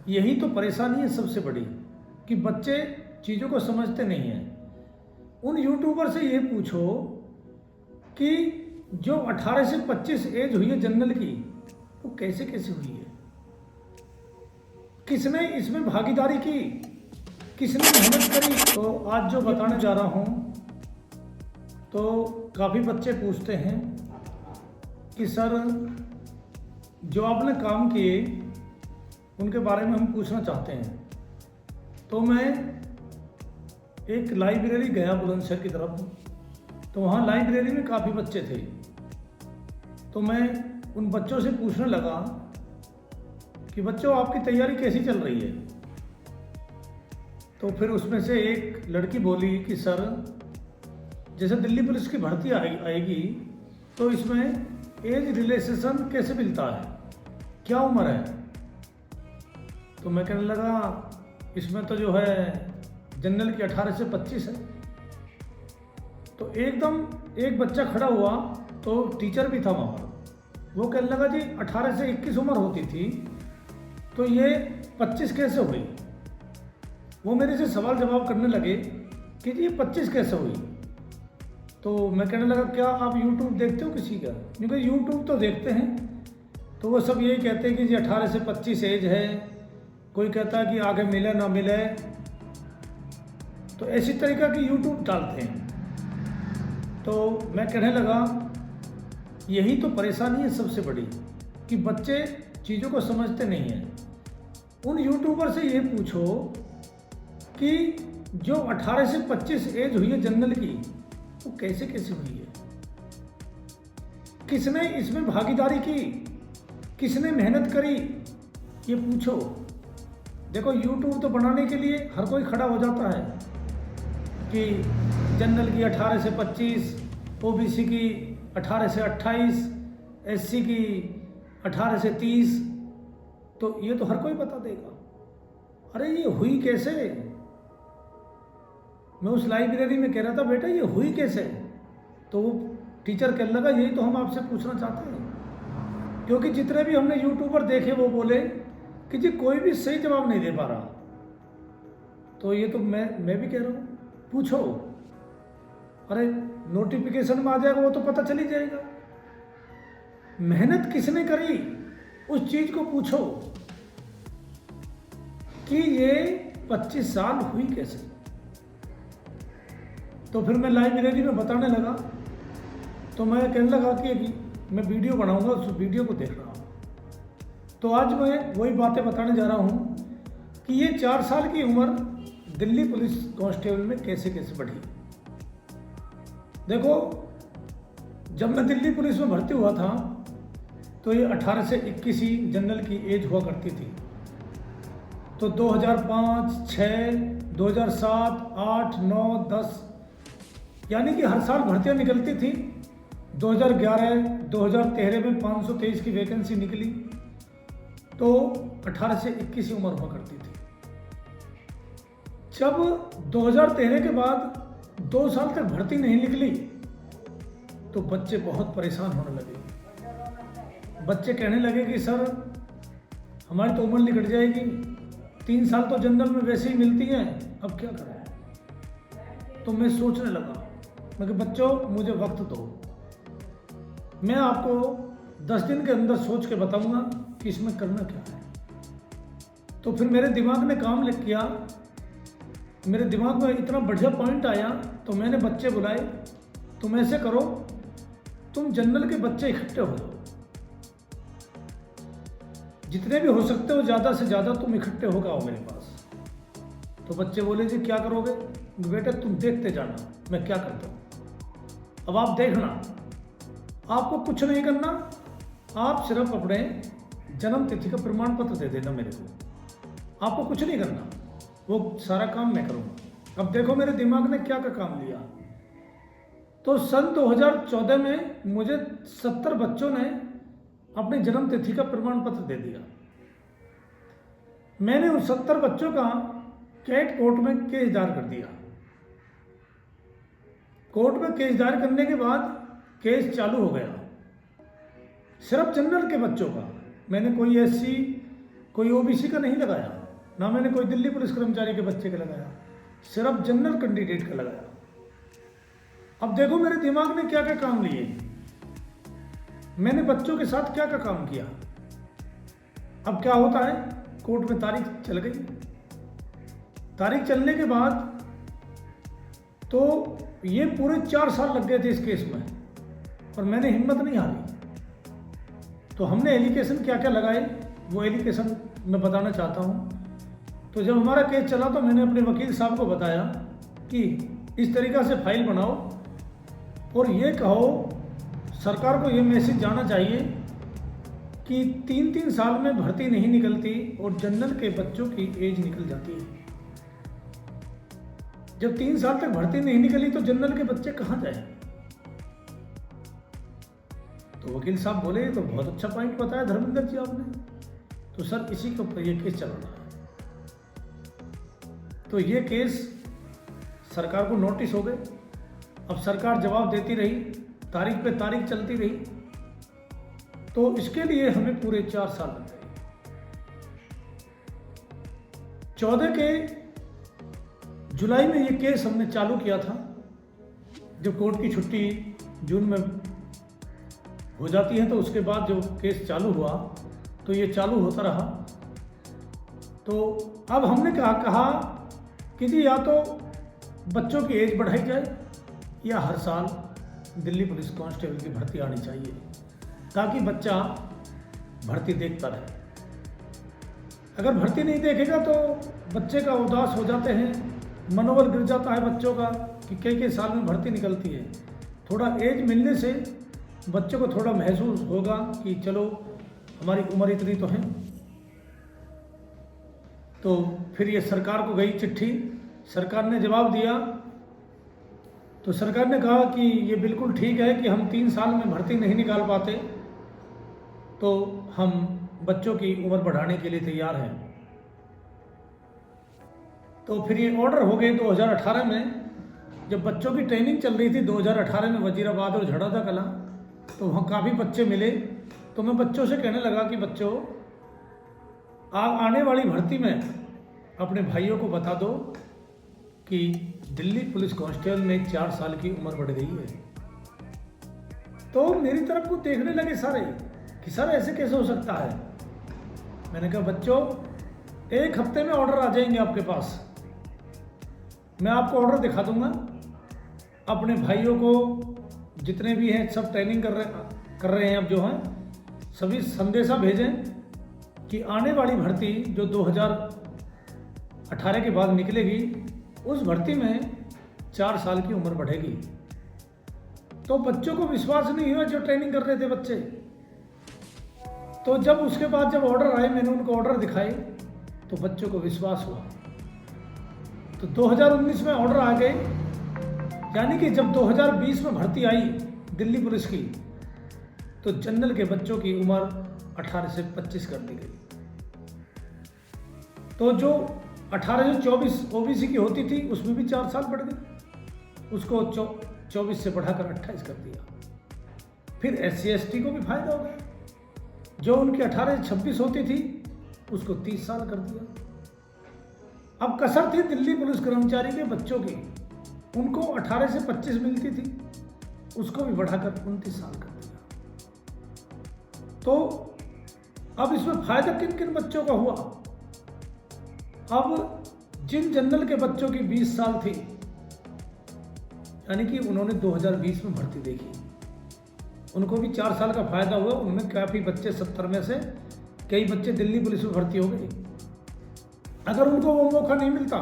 यही तो परेशानी है सबसे बड़ी कि बच्चे चीज़ों को समझते नहीं हैं। उन यूट्यूबर से ये पूछो कि जो 18 से 25 एज हुई है जनरल की, वो कैसे कैसे हुई है, किसने इसमें भागीदारी की, किसने मेहनत करी। तो आज जो बताने जा रहा हूँ, तो काफ़ी बच्चे पूछते हैं कि सर जो आपने काम किए उनके बारे में हम पूछना चाहते हैं। तो मैं एक लाइब्रेरी गया बुलंदशहर की तरफ, तो वहाँ लाइब्रेरी में काफ़ी बच्चे थे। तो मैं उन बच्चों से पूछने लगा कि बच्चों आपकी तैयारी कैसी चल रही है। तो फिर उसमें से एक लड़की बोली कि सर जैसे दिल्ली पुलिस की भर्ती आएगी तो इसमें एज रिलैक्सेशन कैसे मिलता है, क्या उम्र है। तो मैं कहने लगा इसमें तो जो है जनरल की 18 से 25 है। तो एकदम एक बच्चा खड़ा हुआ, तो टीचर भी था वहाँ पर, वो कहने लगा जी 18 से 21 उम्र होती थी, तो ये 25 कैसे हुई। वो मेरे से सवाल जवाब करने लगे कि जी ये 25 कैसे हुई। तो मैं कहने लगा क्या आप YouTube देखते हो किसी का, क्योंकि YouTube तो देखते हैं। तो वो सब यही कहते हैं कि जी 18 से 25 एज है, कोई कहता है कि आगे मिले ना मिले, तो ऐसी तरीक़ा की YouTube डालते हैं। तो मैं कहने लगा यही तो परेशानी है सबसे बड़ी कि बच्चे चीज़ों को समझते नहीं हैं। उन यूट्यूबर से ये पूछो कि जो 18 से 25 एज हुई है जनरल की, वो कैसे कैसे हुई है, किसने इसमें भागीदारी की, किसने मेहनत करी, ये पूछो। देखो YouTube तो बनाने के लिए हर कोई खड़ा हो जाता है कि जनरल की 18 से 25, OBC की 18 से 28, SC की 18 से 30, तो ये तो हर कोई बता देगा। अरे ये हुई कैसे। मैं उस लाइब्रेरी में कह रहा था बेटा ये हुई कैसे, तो वो टीचर कहने लगा यही तो हम आपसे पूछना चाहते हैं, क्योंकि जितने भी हमने यूट्यूबर देखे वो बोले कि जी कोई भी सही जवाब नहीं दे पा रहा। तो ये तो मैं भी कह रहा हूँ पूछो। अरे नोटिफिकेशन में आ जाएगा, वो तो पता चल ही जाएगा। मेहनत किसने करी उस चीज को पूछो कि ये 25 साल हुई कैसे। तो फिर मैं लाइब्रेरी में बताने लगा, तो मैं कहने लगा कि मैं वीडियो बनाऊंगा, उस वीडियो को देख रहा हूँ। तो आज मैं वही बातें बताने जा रहा हूँ कि ये 4 साल की उम्र दिल्ली पुलिस कांस्टेबल में कैसे कैसे बढ़ी। देखो जब मैं दिल्ली पुलिस में भर्ती हुआ था तो ये 18 से 21 ही जनरल की एज हुआ करती थी। तो 2005, 6, 2007, 8, 9, 10 यानी कि हर साल भर्तियां निकलती थी। 2011, 2013 में 523 की वैकेंसी निकली, तो 18 से 21 ही उम्र हुआ करती थी। जब 2013 के बाद 2 साल तक भर्ती नहीं निकली तो बच्चे बहुत परेशान होने लगे। बच्चे कहने लगे कि सर हमारी तो उम्र निकट जाएगी, 3 साल तो जनरल में वैसे ही मिलती हैं, अब क्या करें। तो मैं सोचने लगा, मैं कि बच्चों मुझे वक्त दो, मैं आपको 10 दिन के अंदर सोच के बताऊंगा कि इसमें करना क्या है। तो फिर मेरे दिमाग ने काम किया, मेरे दिमाग में इतना बढ़िया पॉइंट आया, तो मैंने बच्चे बुलाए, तुम ऐसे करो, तुम जनरल के बच्चे इकट्ठे हो जाओ, जितने भी हो सकते हो ज़्यादा से ज़्यादा तुम इकट्ठे होकर आओ मेरे पास। तो बच्चे बोले जी क्या करोगे। बेटा तुम देखते जाना मैं क्या करता हूँ, अब आप देखना, आपको कुछ नहीं करना, आप सिर्फ अपने जन्म तिथि का प्रमाण पत्र दे देना मेरे को, आपको कुछ नहीं करना, वो सारा काम मैं करूँगा। अब देखो मेरे दिमाग ने क्या काम लिया। तो सन 2014 में मुझे 70 बच्चों ने अपनी जन्म तिथि का प्रमाण पत्र दे दिया। मैंने उन 70 बच्चों का कैट कोर्ट में केस दायर कर दिया। कोर्ट में केस दायर करने के बाद केस चालू हो गया सिर्फ जनरल के बच्चों का। मैंने कोई SC कोई ओबीसी का नहीं लगाया, ना मैंने कोई दिल्ली पुलिस कर्मचारी के बच्चे का लगाया, सिर्फ जनरल कैंडिडेट का लगाया। अब देखो मेरे दिमाग ने क्या क्या काम लिए, मैंने बच्चों के साथ क्या क्या काम किया। अब क्या होता है, कोर्ट में तारीख चल गई। तारीख चलने के बाद तो ये पूरे 4 साल लग गए थे इस केस में, और मैंने हिम्मत नहीं हारी। तो हमने एलिगेशन क्या क्या लगाए वो एलिगेशन मैं बताना चाहता हूँ। तो जब हमारा केस चला तो मैंने अपने वकील साहब को बताया कि इस तरीक़ा से फाइल बनाओ और ये कहो, सरकार को ये मैसेज जाना चाहिए कि 3-3 साल में भर्ती नहीं निकलती और जनरल के बच्चों की एज निकल जाती है। जब 3 साल तक भर्ती नहीं निकली तो जनरल के बच्चे कहाँ जाए। तो वकील साहब बोले तो बहुत अच्छा पॉइंट बताया धर्मेंद्र जी आपने, तो सर इसी के ऊपर ये केस चल रहा है। तो ये केस सरकार को नोटिस हो गए। अब सरकार जवाब देती रही, तारीख पे तारीख चलती रही, तो इसके लिए हमें पूरे 4 साल लग गए। 14 के जुलाई में ये केस हमने चालू किया था। जब कोर्ट की छुट्टी जून में हो जाती है तो उसके बाद जो केस चालू हुआ तो ये चालू होता रहा। तो अब हमने कहा कि जी या तो बच्चों की एज बढ़ाई जाए या हर साल दिल्ली पुलिस कांस्टेबल की भर्ती आनी चाहिए, ताकि बच्चा भर्ती देखता रहे। अगर भर्ती नहीं देखेगा तो बच्चे का उदास हो जाते हैं, मनोबल गिर जाता है बच्चों का कि कई साल में भर्ती निकलती है। थोड़ा एज मिलने से बच्चों को थोड़ा महसूस होगा कि चलो हमारी उम्र इतनी तो है। तो फिर ये सरकार को गई चिट्ठी, सरकार ने जवाब दिया। तो सरकार ने कहा कि ये बिल्कुल ठीक है कि हम 3 साल में भर्ती नहीं निकाल पाते, तो हम बच्चों की उम्र बढ़ाने के लिए तैयार हैं। तो फिर ये ऑर्डर हो गए 2018 में, जब बच्चों की ट्रेनिंग चल रही थी 2018 में वजीराबाद और झड़ादा कलां, तो वहाँ काफ़ी बच्चे मिले। तो मैं बच्चों से कहने लगा कि बच्चों, आप आने वाली भर्ती में अपने भाइयों को बता दो कि दिल्ली पुलिस कांस्टेबल में 4 साल की उम्र बढ़ गई है। तो मेरी तरफ को देखने लगे सारे कि सर ऐसे कैसे हो सकता है। मैंने कहा बच्चों, 1 हफ्ते में ऑर्डर आ जाएंगे आपके पास, मैं आपको ऑर्डर दिखा दूंगा। अपने भाइयों को जितने भी हैं सब ट्रेनिंग कर रहे हैं, अब जो हैं सभी संदेशा भेजें कि आने वाली भर्ती जो 2018 के बाद निकलेगी, उस भर्ती में 4 साल की उम्र बढ़ेगी। तो बच्चों को विश्वास नहीं हुआ जो ट्रेनिंग कर रहे थे बच्चे। तो जब उसके बाद जब ऑर्डर आए, मैंने उनको ऑर्डर दिखाए तो बच्चों को विश्वास हुआ। तो 2019 में ऑर्डर आ गए, यानी कि जब 2020 में भर्ती आई दिल्ली पुलिस की, तो जनरल के बच्चों की उम्र 18 से 25 कर दी गई। तो जो 18 से 24 ओबीसी की होती थी उसमें भी 4 साल बढ़ गई, उसको 24 से बढ़ाकर 28 कर दिया। फिर SC ST को भी फायदा हो गया, जो उनकी 18 से 26 होती थी उसको 30 साल कर दिया। अब कसर थी दिल्ली पुलिस कर्मचारी के बच्चों की, उनको 18 से 25 मिलती थी, उसको भी बढ़ाकर 29 साल कर दिया। तो अब इसमें फायदा किन किन बच्चों का हुआ। अब जिन जनरल के बच्चों की 20 साल थी, यानी कि उन्होंने 2020 में भर्ती देखी, उनको भी 4 साल का फायदा हुआ। उनमें काफ़ी बच्चे 70 में से कई बच्चे दिल्ली पुलिस में भर्ती हो गए। अगर उनको वो मौका नहीं मिलता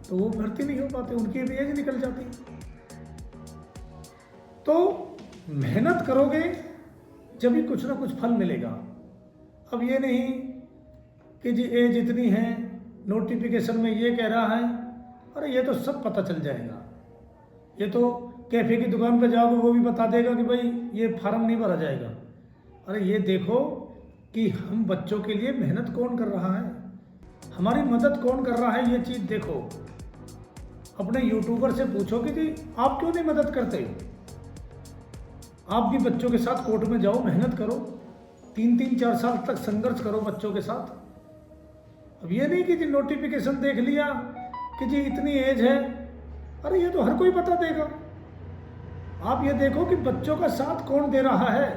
तो वो भर्ती नहीं हो पाते, उनकी भी एज निकल जाती। तो मेहनत करोगे जब भी कुछ ना कुछ फल मिलेगा। अब ये नहीं कि जी एज इतनी है, नोटिफिकेशन में ये कह रहा है, अरे ये तो सब पता चल जाएगा। ये तो कैफे की दुकान पे जाओगे वो भी बता देगा कि भाई ये फार्म नहीं भरा जाएगा। अरे ये देखो कि हम बच्चों के लिए मेहनत कौन कर रहा है, हमारी मदद कौन कर रहा है, ये चीज़ देखो। अपने यूट्यूबर से पूछो कि जी आप क्यों नहीं मदद करते। आप भी बच्चों के साथ कोर्ट में जाओ, मेहनत करो, 3-3 4 साल तक संघर्ष करो बच्चों के साथ। अब ये नहीं कि जी नोटिफिकेशन देख लिया कि जी इतनी एज है, अरे ये तो हर कोई बता देगा। आप ये देखो कि बच्चों का साथ कौन दे रहा है।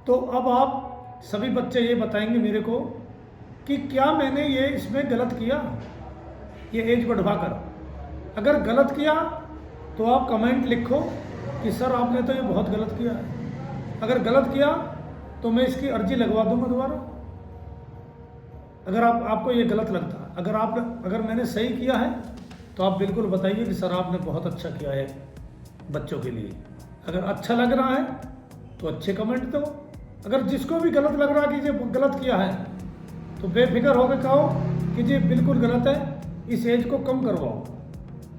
तो अब आप सभी बच्चे ये बताएंगे मेरे को कि क्या मैंने ये इसमें गलत किया, ये एज बढ़वा कर। अगर गलत किया तो आप कमेंट लिखो कि सर आपने तो ये बहुत गलत किया है। अगर गलत किया तो मैं इसकी अर्जी लगवा दूंगा दोबारा। अगर आपको ये गलत लगता है, अगर मैंने सही किया है तो आप बिल्कुल बताइए कि सर आपने बहुत अच्छा किया है बच्चों के लिए। अगर अच्छा लग रहा है तो अच्छे कमेंट दो। अगर जिसको भी गलत लग रहा है कि ये गलत किया है तो बेफिक्र होकर कहो कि जी बिल्कुल गलत है, इस एज को कम करवाओ।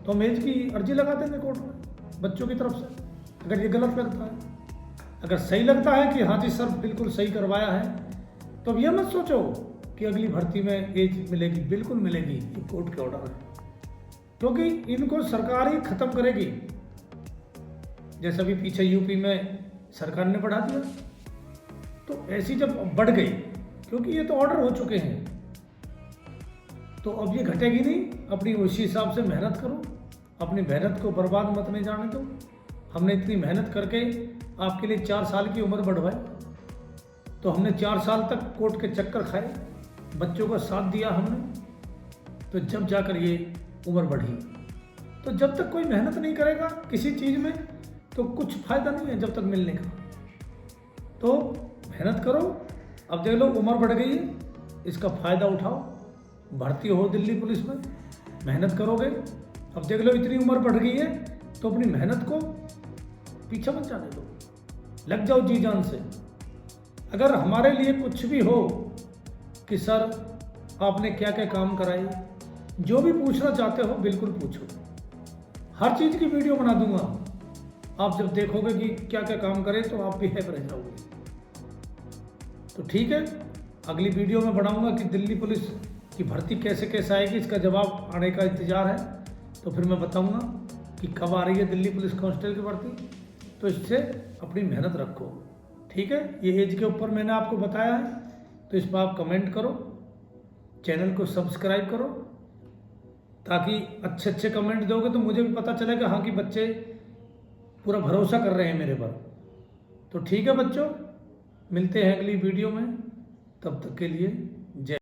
तो हम एज की अर्जी लगा देंगे कोर्ट में बच्चों की तरफ से, अगर ये गलत लगता है। अगर सही लगता है कि हाँ जी सर बिल्कुल सही करवाया है, तो अब ये मत सोचो कि अगली भर्ती में एज मिलेगी, बिल्कुल मिलेगी। ये कोर्ट के ऑर्डर है, क्योंकि इनको सरकार ही खत्म करेगी। जैसे अभी पीछे यूपी में सरकार ने बढ़ा दिया, तो ऐसी जब बढ़ गई, क्योंकि ये तो ऑर्डर हो चुके हैं, तो अब ये घटेगी नहीं। अपनी उसी हिसाब से मेहनत करो, अपनी मेहनत को बर्बाद मत नहीं जाने दो। हमने इतनी मेहनत करके आपके लिए 4 साल की उम्र बढ़वाई, तो हमने 4 साल तक कोर्ट के चक्कर खाए, बच्चों को साथ दिया हमने, तो जब जाकर ये उम्र बढ़ी। तो जब तक कोई मेहनत नहीं करेगा किसी चीज़ में तो कुछ फ़ायदा नहीं है जब तक मिलने का। तो मेहनत करो। अब देख लो उम्र बढ़ गई है, इसका फ़ायदा उठाओ, भर्ती हो दिल्ली पुलिस में, मेहनत करोगे। अब देख लो इतनी उम्र बढ़ गई है तो अपनी मेहनत को पीछे मत जाने दो, लग जाओ जी जान से। अगर हमारे लिए कुछ भी हो कि सर आपने क्या क्या काम कराए, जो भी पूछना चाहते हो बिल्कुल पूछो, हर चीज़ की वीडियो बना दूंगा। आप जब देखोगे कि क्या क्या काम करें तो आप भी हैप रह जाओगे। तो ठीक है, अगली वीडियो में बनाऊंगा कि दिल्ली पुलिस की भर्ती कैसे कैसे आएगी, इसका जवाब आने का इंतज़ार है। तो फिर मैं बताऊंगा कि कब आ रही है दिल्ली पुलिस कांस्टेबल की भर्ती। तो इससे अपनी मेहनत रखो, ठीक है। ये एज के ऊपर मैंने आपको बताया है, तो इस पर आप कमेंट करो, चैनल को सब्सक्राइब करो, ताकि अच्छे अच्छे कमेंट दोगे तो मुझे भी पता चलेगा हाँ कि बच्चे पूरा भरोसा कर रहे हैं मेरे पर। तो ठीक है बच्चों, मिलते हैं अगली वीडियो में, तब तक के लिए जय।